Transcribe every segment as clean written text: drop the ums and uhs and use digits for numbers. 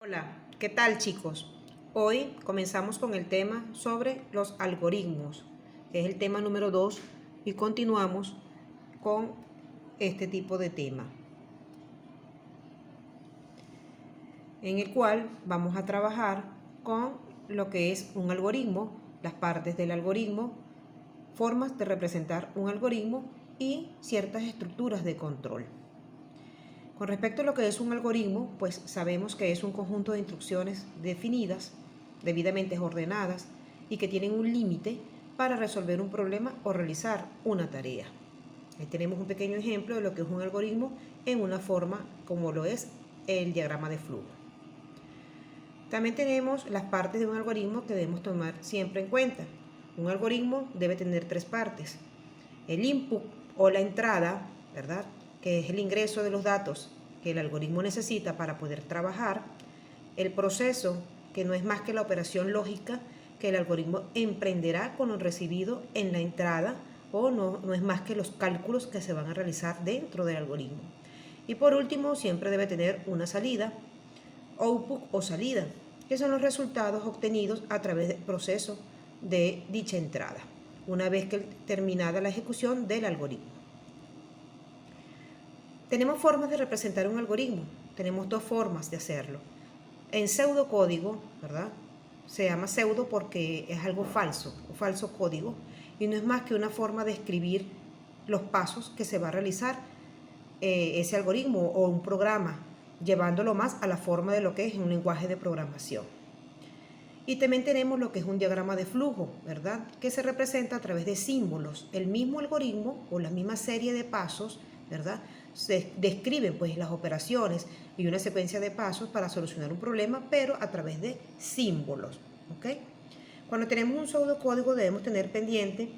Hola, ¿qué tal chicos? Hoy comenzamos con el tema sobre los algoritmos, que es el tema número 2, y continuamos con este tipo de tema, en el cual vamos a trabajar con lo que es un algoritmo, las partes del algoritmo, formas de representar un algoritmo y ciertas estructuras de control. Con respecto a lo que es un algoritmo, pues sabemos que es un conjunto de instrucciones definidas, debidamente ordenadas y que tienen un límite para resolver un problema o realizar una tarea. Ahí tenemos un pequeño ejemplo de lo que es un algoritmo en una forma como lo es el diagrama de flujo. También tenemos las partes de un algoritmo que debemos tomar siempre en cuenta. Un algoritmo debe tener tres partes. El input o la entrada, ¿verdad?, que es el ingreso de los datos que el algoritmo necesita para poder trabajar. El proceso, que no es más que la operación lógica que el algoritmo emprenderá con lo recibido en la entrada, o no es más que los cálculos que se van a realizar dentro del algoritmo. Y por último, siempre debe tener una salida, output o salida, que son los resultados obtenidos a través del proceso de dicha entrada, una vez que terminada la ejecución del algoritmo. Tenemos formas de representar un algoritmo. Tenemos dos formas de hacerlo. En pseudocódigo, ¿verdad? Se llama pseudo porque es algo falso, un falso código, y no es más que una forma de escribir los pasos que se va a realizar ese algoritmo o un programa, llevándolo más a la forma de lo que es un lenguaje de programación. Y también tenemos lo que es un diagrama de flujo, ¿verdad?, que se representa a través de símbolos. El mismo algoritmo o la misma serie de pasos, ¿verdad?, se describen pues las operaciones y una secuencia de pasos para solucionar un problema, pero a través de símbolos, ¿ok? Cuando tenemos un pseudocódigo debemos tener pendiente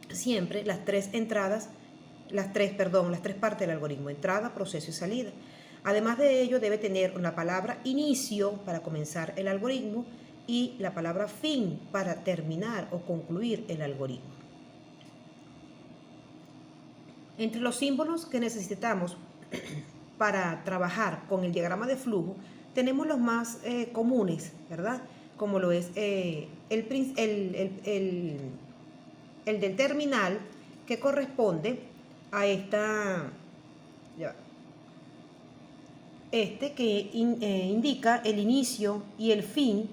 siempre las tres partes del algoritmo: entrada, proceso y salida. Además de ello, debe tener la palabra inicio para comenzar el algoritmo y la palabra fin para terminar o concluir el algoritmo. Entre los símbolos que necesitamos para trabajar con el diagrama de flujo, tenemos los más comunes, ¿verdad? Como lo es el del terminal, que corresponde a que indica el inicio y el fin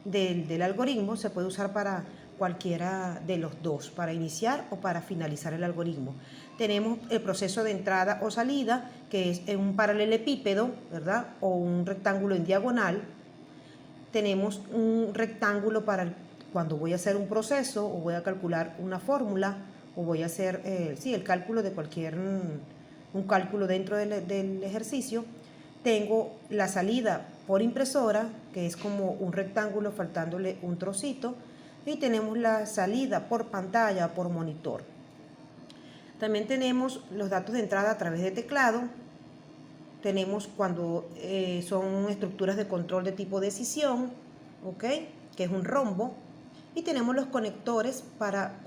del algoritmo. Se puede usar para cualquiera de los dos, para iniciar o para finalizar el algoritmo. Tenemos el proceso de entrada o salida, que es un paralelepípedo, ¿verdad?, o un rectángulo en diagonal. Tenemos un rectángulo para cuando voy a hacer un proceso o voy a calcular una fórmula o voy a hacer el cálculo de un cálculo dentro del ejercicio. Tengo la salida por impresora, que es como un rectángulo faltándole un trocito, y tenemos la salida por pantalla, por monitor. También tenemos los datos de entrada a través de teclado. Tenemos cuando son estructuras de control de tipo decisión, ¿ok?, que es un rombo. Y tenemos los conectores para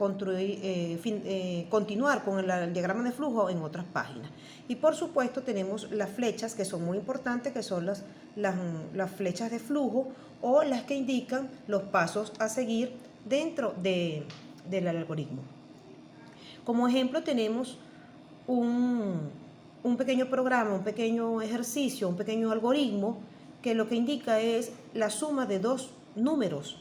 continuar con el diagrama de flujo en otras páginas. Y por supuesto tenemos las flechas, que son muy importantes, que son las flechas de flujo, o las que indican los pasos a seguir dentro del algoritmo. Como ejemplo tenemos un pequeño programa, un pequeño ejercicio, un pequeño algoritmo, que lo que indica es la suma de dos números.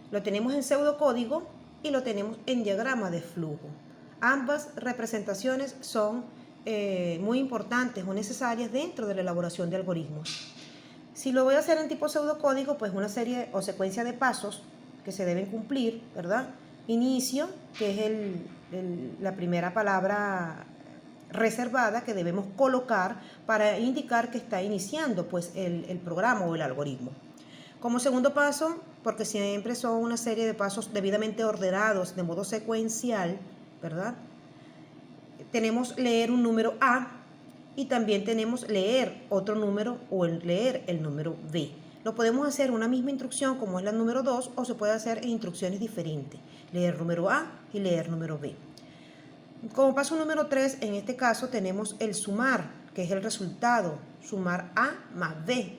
Lo tenemos en pseudocódigo y lo tenemos en diagrama de flujo. Ambas representaciones son muy importantes o necesarias dentro de la elaboración de algoritmos. Si lo voy a hacer en tipo pseudocódigo, pues una serie o secuencia de pasos que se deben cumplir, ¿verdad? Inicio, que es la primera palabra reservada que debemos colocar para indicar que está iniciando pues el programa o el algoritmo. Como segundo paso, porque siempre son una serie de pasos debidamente ordenados de modo secuencial, ¿verdad?, tenemos leer un número A y también tenemos leer otro número o leer el número B. Lo podemos hacer en una misma instrucción como es la número 2, o se puede hacer en instrucciones diferentes: leer número A y leer número B. Como paso número 3, en este caso tenemos el sumar, que es el resultado, sumar A más B.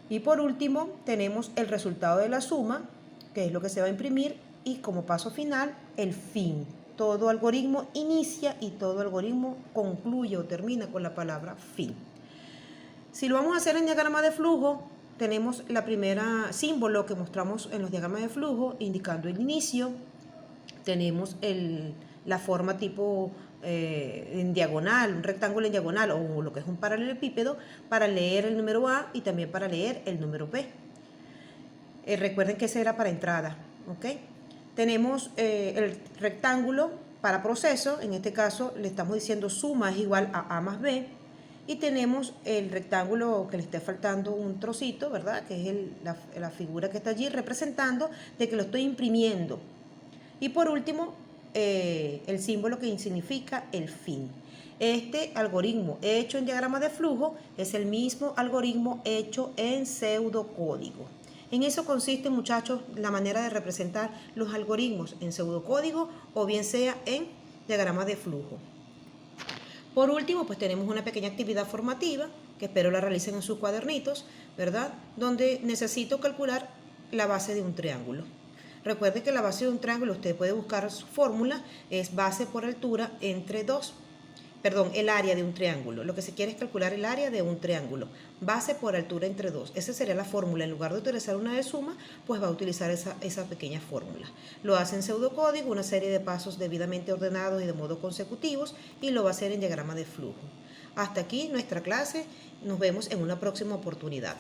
Y por último tenemos el resultado de la suma, que es lo que se va a imprimir, y como paso final, el fin. Todo algoritmo inicia y todo algoritmo concluye o termina con la palabra fin. Si lo vamos a hacer en diagrama de flujo, tenemos la primera símbolo que mostramos en los diagramas de flujo indicando el inicio. Tenemos la forma tipo en diagonal, un rectángulo en diagonal o lo que es un paralelepípedo para leer el número A y también para leer el número B. Recuerden que ese era para entrada, ¿ok? Tenemos el rectángulo para proceso, en este caso le estamos diciendo suma es igual a A más B, y tenemos el rectángulo que le esté faltando un trocito, ¿verdad? Que es la figura que está allí representando de que lo estoy imprimiendo. Y por último, el símbolo que significa el fin. Este algoritmo hecho en diagrama de flujo es el mismo algoritmo hecho en pseudocódigo. En eso consiste, muchachos, la manera de representar los algoritmos en pseudocódigo o bien sea en diagrama de flujo. Por último, pues tenemos una pequeña actividad formativa que espero la realicen en sus cuadernitos, ¿verdad? Donde necesito calcular la base de un triángulo. Recuerde que la base de un triángulo, usted puede buscar su fórmula, es base por altura entre 2. Perdón, el área de un triángulo. Lo que se quiere es calcular el área de un triángulo. Base por altura entre 2. Esa sería la fórmula. En lugar de utilizar una de suma, pues va a utilizar esa pequeña fórmula. Lo hace en pseudocódigo, una serie de pasos debidamente ordenados y de modo consecutivos, y lo va a hacer en diagrama de flujo. Hasta aquí nuestra clase. Nos vemos en una próxima oportunidad.